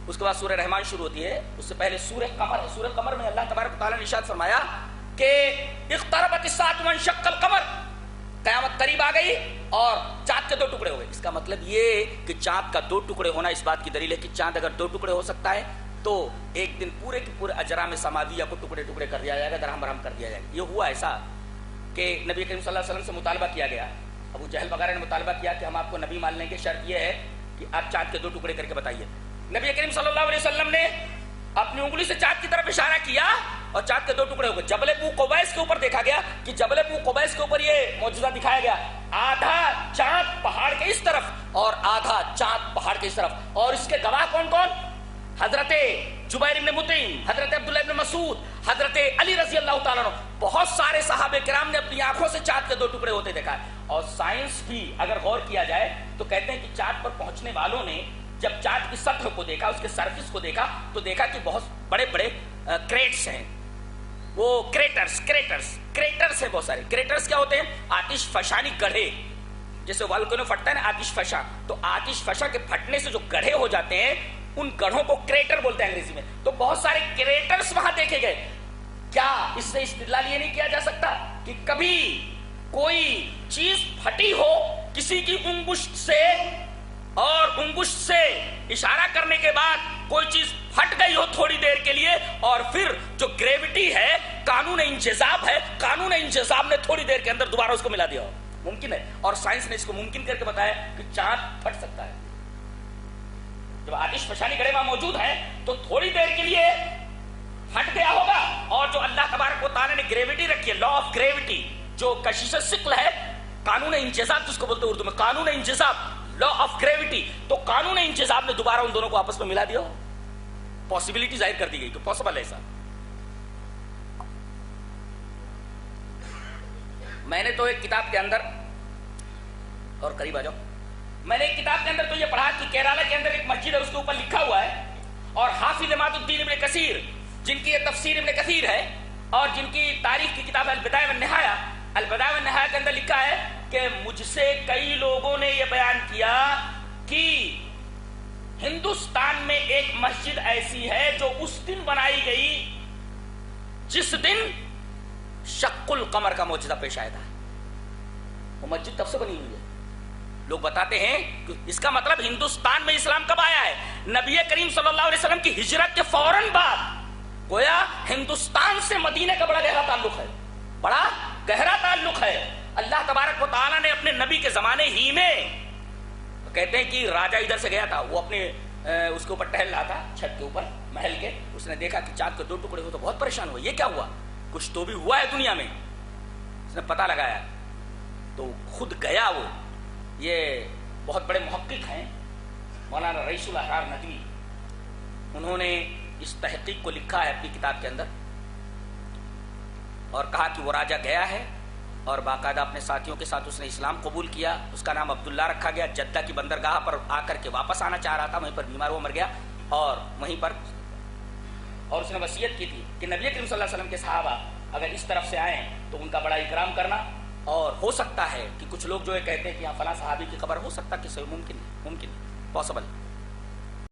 اس کے بعد سورہ رحمان شروع ہوتی ہے. اس سے پہلے سورہ قمر ہے. سورہ قمر میں اللہ تبارک و تعالیٰ نے ارشاد فرمایا کہ اقتربت الساعة وانشق القمر، قیامت قریب آ گئی اور چاند کے دو ٹکڑے ہو گئے. اس کا مطلب یہ کہ چاند کا دو ٹکڑے ہونا اس بات کی دلیل ہے کہ چاند اگر دو ٹکڑے ہو سکتا ہے تو ایک دن پورے کے پورے اجرام سماویہ کو ٹکڑے ٹکڑے کر دیا جائے گا، درہم برہم کر دیا جائے گا. یہ ہوا ایسا کہ نبی کریم صلی اللہ علیہ وسلم سے مطالبہ کیا گیا. ابو جہل وغیرہ نے مطالبہ کیا کہ ہم آپ کو نبی مان لیں گے، شرط یہ ہے کہ آپ چاند کے دو ٹکڑے کر کے بتائیے. نبی کریم صلی اللہ علیہ وسلم نے اپنی انگلی سے چاند کی طرف اشارہ کیا اور چاند کے دو ٹکڑے ہو گئے. جبل ابو قبیس کے اوپر دیکھا گیا کہ جبل ابو قبیس کے اوپر یہ معجزہ دکھایا گیا، آدھا چاند پہاڑ کے اس طرف اور آدھا چاند پہاڑ کے اس طرف. اور اس کے گواہ کون کون؟ حضرت جبیر بن مطعم، حضرت عبداللہ بن مسعود، حضرت علی رضی اللہ تعالیٰ عنہ. بہت سارے صحابہ کرام نے اپنی آنکھوں سے چاند کے دو ٹکڑے ہوتے دیکھا ہے. اور سائنس بھی اگر غور کیا جائے تو کہتے ہیں کہ چاند پر پہنچنے والوں نے جب چاند کی سطح کو دیکھا، اس کے سرفس کو دیکھا تو دیکھا کہ بہت بڑے بڑے کریٹس ہیں. وہ کریٹرز ہیں بہت سارے. کریٹرز کیا ہوتے ہیں؟ آتش فشانی گڑھے، جیسے والکینو پھٹتا ہے نا آتش فشاں، تو آتش فشاں کے پھٹنے سے جو گڑھے ہو جاتے ہیں ان گڑھوں کو کریٹر بولتے ہیں انگریزی میں. تو بہت سارے کریٹرز وہاں دیکھے گئے. کیا اس سے استدلال یہ نہیں کیا جا سکتا کہ کبھی کوئی چیز پھٹی ہو کسی کی انگشت سے اور انگشت سے اشارہ کرنے کے بعد کوئی چیز پھٹ گئی ہو تھوڑی دیر کے لیے اور پھر جو گریوٹی ہے، قانون انجذاب ہے، قانون انجذاب نے تھوڑی دیر کے اندر دوبارہ اس کو ملا دیا ہو؟ ممکن ہے. اور سائنس نے اس کو ممکن کر کے بتایا کہ چاند پھٹ سکتا ہے. جب آتش فشانی گڑھے وہاں موجود ہیں تو تھوڑی دیر کے لیے پھٹ گیا ہوگا. اور جو اللہ تبارک و تعالیٰ نے گریوٹی رکھی ہے، لا آف گریوٹی، جو کشش ثقل ہے، قانون انجذاب جس کو بولتے ہیں اردو میں، قانون انجذاب، لا آف گریوٹی، تو قانون انجذاب نے دوبارہ ان دونوں کو آپس میں ملا دیا. پاسبلٹی ظاہر کر دی گئی کہ پاسبل ہے ایسا. میں نے تو ایک کتاب کے اندر، اور قریب آ جاؤ، میں نے ایک کتاب کے اندر تو یہ پڑھا کہ کیرالہ کے اندر ایک مسجد ہے، اس کے اوپر لکھا ہوا ہے، اور حافظ عماد الدین ابن کثیر جن کی یہ تفسیر ابن کثیر ہے اور جن کی تاریخ کی کتاب البدایہ والنہایہ، البدایہ والنہایہ کے اندر لکھا ہے کہ مجھ سے کئی لوگوں نے یہ بیان کیا کہ ہندوستان میں ایک مسجد ایسی ہے جو اس دن بنائی گئی جس دن شق القمر کا معجزہ پیش آیا تھا. وہ مسجد تب سے بنی ہوئی ہے. لوگ بتاتے ہیں کہ اس کا مطلب ہندوستان میں اسلام کب آیا ہے؟ نبی کریم صلی اللہ علیہ وسلم کی ہجرت کے فوراً بعد. گویا ہندوستان سے مدینے کا بڑا گہرا تعلق ہے، بڑا گہرا تعلق ہے. اللہ تبارک و تعالیٰ نے اپنے نبی کے زمانے ہی میں، کہتے ہیں کہ راجہ ادھر سے گیا تھا، وہ اپنے اس کے اوپر ٹہل رہا تھا چھت کے اوپر محل کے، اس نے دیکھا کہ چاند کے دو ٹکڑے ہو تو بہت پریشان ہوا. یہ کیا ہوا؟ کچھ تو بھی ہوا ہے دنیا میں. اس نے پتہ لگایا تو خود گیا. وہ یہ بہت بڑے محقق ہیں مولانا رئیس الاحرار ندوی، انہوں نے اس تحقیق کو لکھا ہے اپنی کتاب کے اندر اور کہا کہ وہ راجہ گیا ہے اور باقاعدہ اپنے ساتھیوں کے ساتھ اس نے اسلام قبول کیا. اس کا نام عبداللہ رکھا گیا. جدہ کی بندرگاہ پر آ کر کے واپس آنا چاہ رہا تھا، وہیں پر بیمار ہوا مر گیا. اور وہیں پر اور اس نے وصیت کی تھی کہ نبی کریم صلی اللہ علیہ وسلم کے صحابہ اگر اس طرف سے آئیں تو ان کا بڑا اکرام کرنا. اور ہو سکتا ہے کہ کچھ لوگ جو ہے کہتے ہیں کہ یہاں فلاں صحابی کی خبر، ہو سکتا ہے کہ صحیح، ممکن پاسبل